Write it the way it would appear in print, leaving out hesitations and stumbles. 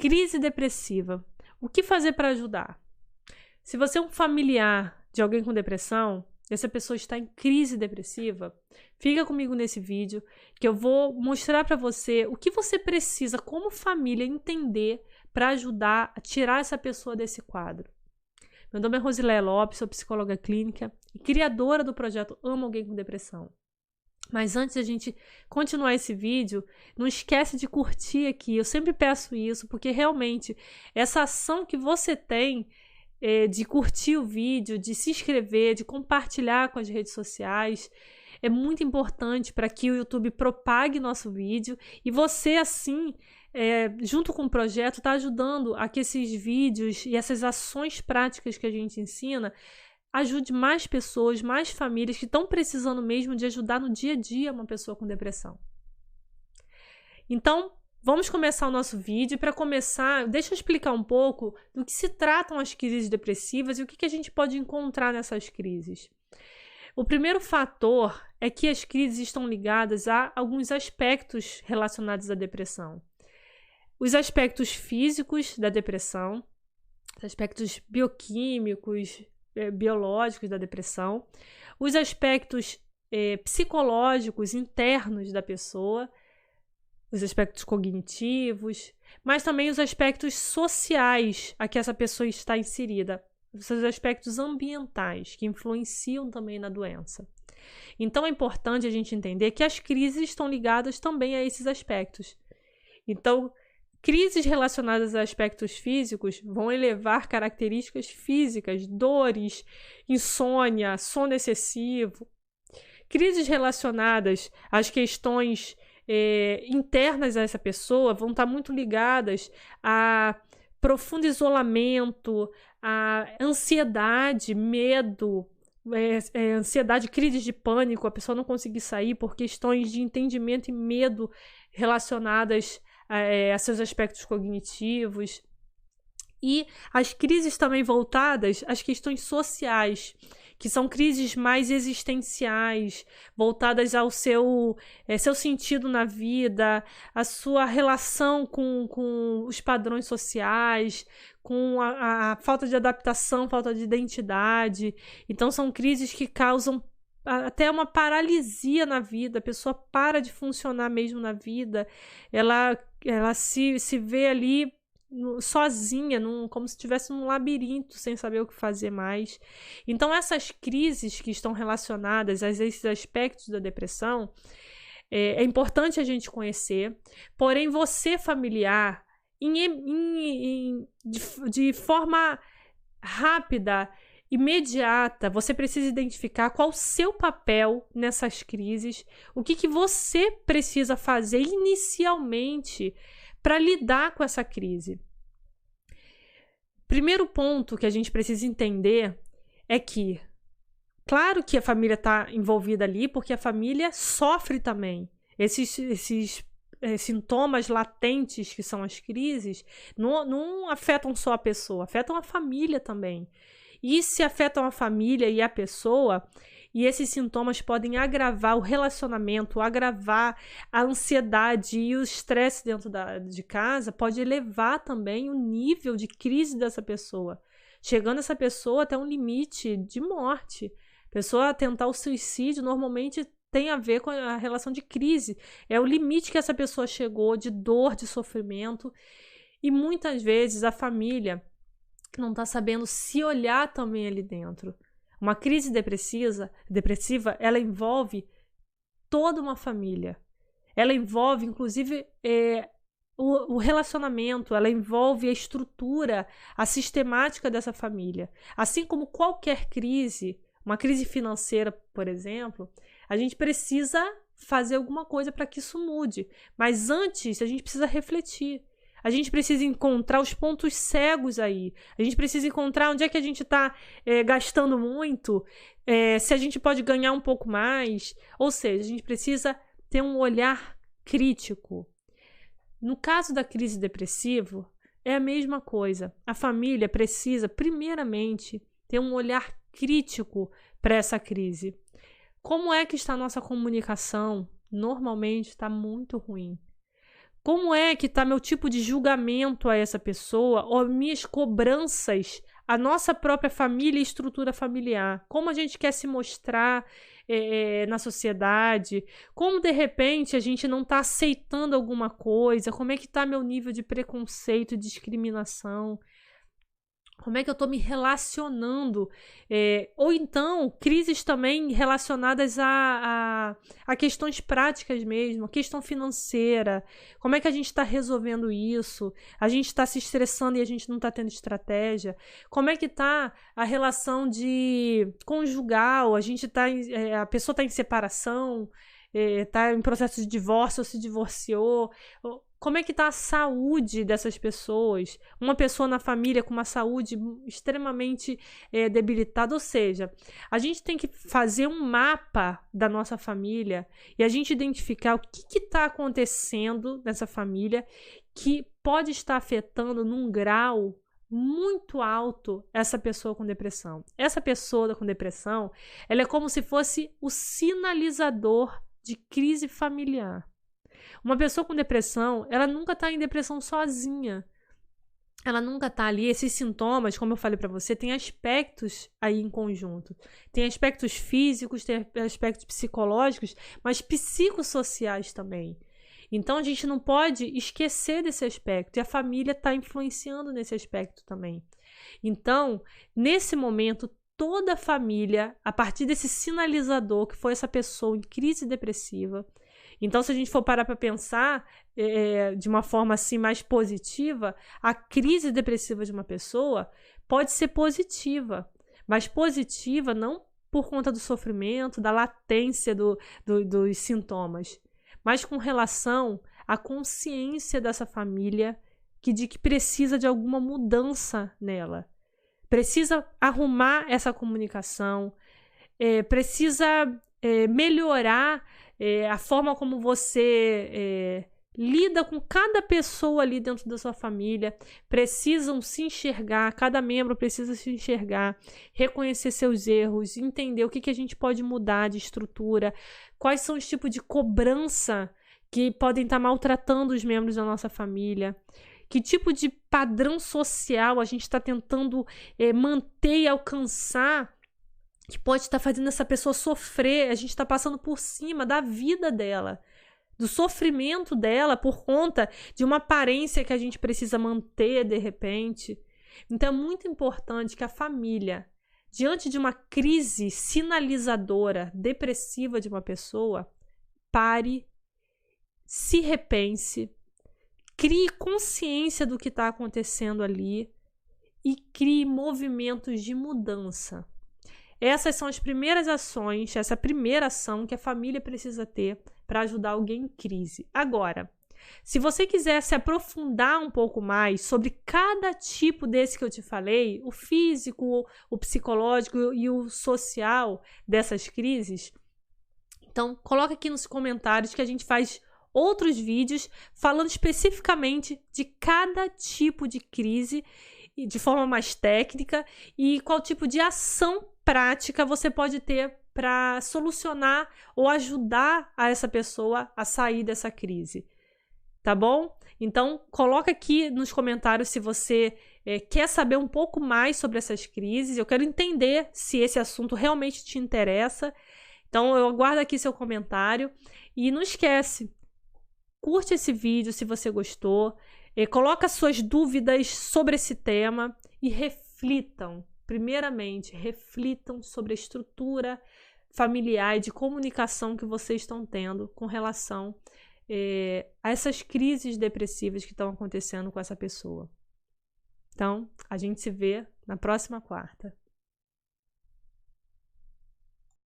Crise depressiva. O que fazer para ajudar? Se você é um familiar de alguém com depressão, essa pessoa está em crise depressiva, fica comigo nesse vídeo que eu vou mostrar para você o que você precisa, como família, entender para ajudar a tirar essa pessoa desse quadro. Meu nome é Rosileia Lopes, sou psicóloga clínica e criadora do projeto Amo Alguém com Depressão. Mas antes de a gente continuar esse vídeo, não esquece de curtir aqui. Eu sempre peço isso, porque realmente essa ação que você tem de curtir o vídeo, de se inscrever, de compartilhar com as redes sociais, é muito importante para que o YouTube propague nosso vídeo e você, assim, junto com o projeto, está ajudando a que esses vídeos e essas ações práticas que a gente ensina ajude mais pessoas, mais famílias que estão precisando mesmo de ajudar no dia a dia uma pessoa com depressão. Então, vamos começar o nosso vídeo. Para começar, deixa eu explicar um pouco do que se tratam as crises depressivas e o que a gente pode encontrar nessas crises. O primeiro fator é que as crises estão ligadas a alguns aspectos relacionados à depressão. Os aspectos físicos da depressão, os aspectos bioquímicos, biológicos da depressão, os aspectos psicológicos internos da pessoa, os aspectos cognitivos, mas também os aspectos sociais a que essa pessoa está inserida, os aspectos ambientais que influenciam também na doença. Então é importante a gente entender que as crises estão ligadas também a esses aspectos. Então, crises relacionadas a aspectos físicos vão elevar características físicas, dores, insônia, sono excessivo. Crises relacionadas às questões internas a essa pessoa vão estar muito ligadas a profundo isolamento, a ansiedade, medo, ansiedade, crises de pânico, a pessoa não conseguir sair por questões de entendimento e medo relacionadas a seus aspectos cognitivos. E as crises também voltadas às questões sociais, que são crises mais existenciais, voltadas ao seu sentido na vida, a sua relação com os padrões sociais, com a falta de adaptação, falta de identidade. Então são crises que causam até uma paralisia na vida, a pessoa para de funcionar mesmo na vida, ela se vê ali sozinha, como se estivesse num labirinto, sem saber o que fazer mais. Então essas crises que estão relacionadas a esses aspectos da depressão, é importante a gente conhecer, porém você familiar, de forma rápida, imediata, você precisa identificar qual o seu papel nessas crises, o que você precisa fazer inicialmente para lidar com essa crise. Primeiro ponto que a gente precisa entender é que, claro que a família está envolvida ali, porque a família sofre também. Esses sintomas latentes que são as crises não afetam só a pessoa, afetam a família também. E se afetam a família e a pessoa, e esses sintomas podem agravar o relacionamento, agravar a ansiedade e o estresse dentro de casa, pode elevar também o nível de crise dessa pessoa, chegando essa pessoa até um limite de morte. A pessoa tentar o suicídio normalmente tem a ver com a relação de crise. É o limite que essa pessoa chegou de dor, de sofrimento, e muitas vezes a família não está sabendo se olhar também ali dentro. Uma crise depressiva, ela envolve toda uma família. Ela envolve, inclusive, o relacionamento, ela envolve a estrutura, a sistemática dessa família. Assim como qualquer crise, uma crise financeira, por exemplo, a gente precisa fazer alguma coisa para que isso mude. Mas antes, a gente precisa refletir. A gente precisa encontrar os pontos cegos aí. A gente precisa encontrar onde é que a gente está gastando muito, se a gente pode ganhar um pouco mais. Ou seja, a gente precisa ter um olhar crítico. No caso da crise depressiva, é a mesma coisa. A família precisa, primeiramente, ter um olhar crítico para essa crise. Como é que está a nossa comunicação? Normalmente está muito ruim. Como é que está meu tipo de julgamento a essa pessoa ou minhas cobranças à nossa própria família e estrutura familiar? Como a gente quer se mostrar na sociedade? Como, de repente, a gente não está aceitando alguma coisa? Como é que está meu nível de preconceito e discriminação? Como é que eu estou me relacionando? Ou então, crises também relacionadas a questões práticas mesmo, a questão financeira. Como é que a gente está resolvendo isso? A gente está se estressando e a gente não está tendo estratégia? Como é que está a relação de conjugal? A pessoa está em separação, está em processo de divórcio ou se divorciou? Como é que está a saúde dessas pessoas? Uma pessoa na família com uma saúde extremamente debilitada. Ou seja, a gente tem que fazer um mapa da nossa família e a gente identificar o que está acontecendo nessa família que pode estar afetando num grau muito alto essa pessoa com depressão. Essa pessoa com depressão, ela é como se fosse o sinalizador de crise familiar. Uma pessoa com depressão, ela nunca está em depressão sozinha. Ela nunca está ali. Esses sintomas, como eu falei para você, tem aspectos aí em conjunto. Tem aspectos físicos, tem aspectos psicológicos, mas psicossociais também. Então, a gente não pode esquecer desse aspecto. E a família está influenciando nesse aspecto também. Então, nesse momento, toda a família, a partir desse sinalizador que foi essa pessoa em crise depressiva. Então, se a gente for parar para pensar de uma forma assim mais positiva, a crise depressiva de uma pessoa pode ser positiva, mas positiva não por conta do sofrimento, da latência dos sintomas, mas com relação à consciência dessa família de que precisa de alguma mudança nela. Precisa arrumar essa comunicação, precisa melhorar a forma como você lida com cada pessoa ali dentro da sua família. Precisam se enxergar, cada membro precisa se enxergar, reconhecer seus erros, entender o que a gente pode mudar de estrutura, quais são os tipos de cobrança que podem estar maltratando os membros da nossa família, que tipo de padrão social a gente está tentando manter e alcançar, que pode estar fazendo essa pessoa sofrer. A gente está passando por cima da vida dela, do sofrimento dela por conta de uma aparência que a gente precisa manter de repente. Então é muito importante que a família, diante de uma crise sinalizadora, depressiva de uma pessoa, pare, se repense, crie consciência do que está acontecendo ali e crie movimentos de mudança. Essas são as primeiras ações, essa primeira ação que a família precisa ter para ajudar alguém em crise. Agora, se você quiser se aprofundar um pouco mais sobre cada tipo desse que eu te falei, o físico, o psicológico e o social dessas crises, então coloca aqui nos comentários que a gente faz outros vídeos falando especificamente de cada tipo de crise de forma mais técnica e qual tipo de ação prática você pode ter para solucionar ou ajudar a essa pessoa a sair dessa crise, tá bom? Então, coloca aqui nos comentários se você quer saber um pouco mais sobre essas crises. Eu quero entender se esse assunto realmente te interessa. Então, eu aguardo aqui seu comentário. E não esquece, curte esse vídeo se você gostou, coloca suas dúvidas sobre esse tema e reflitam. Primeiramente, reflitam sobre a estrutura familiar e de comunicação que vocês estão tendo com relação a essas crises depressivas que estão acontecendo com essa pessoa. Então, a gente se vê na próxima quarta.